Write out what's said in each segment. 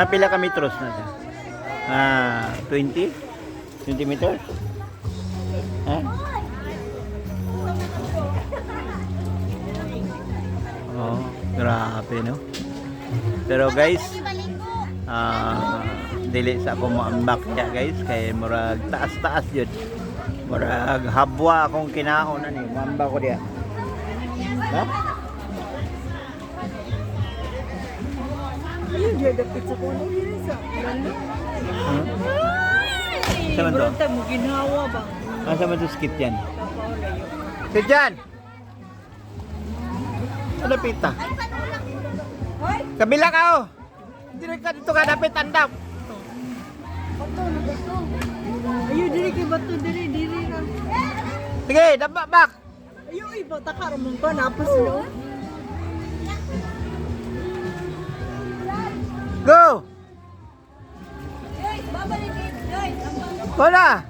Pila ka metros na siya? 20? 20 meters? Ha? Oh, grabe no. Pero guys, dili sa ako maambak niya guys kay murag taas-taas yun. Murag habwa akong kinaon ani, maambak ko diya. Ha? Iya dia dapat sa kuno diri sa lalo. Sama to? Berarti mo ginawa ba? Asa man to skit yan? Skit yan! Ano pita? Kabila ka oh! Dito ka dapat tandap! Ayo diri kay bato diri ra. Sige, daba bak! Ayo iba takar mo pa napos no. Go! Wala!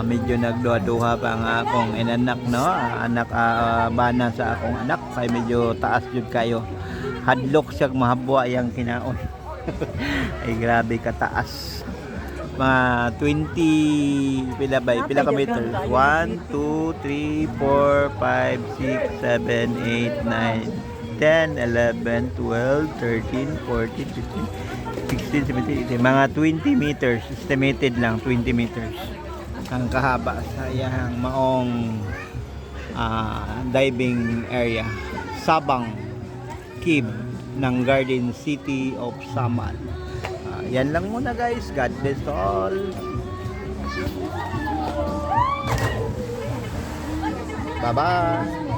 Medyo nagduha-duha pa ang akong inanak no, anak bana sa akong anak kay medyo taas jud kayo. Hadlok siya mahabwa yang kinaon. Ay grabe ka taas. Mga 20 pila ka meters? 1 2 3 4 5 6 7 8 9 10 11 12 13 14 15 16 17 18 mga 20 meters estimated lang 20 meters ang kahaba sa iyang maong diving area Sabang Cave ng Garden City of Samar. Yan lang muna guys. God bless all. Bye bye.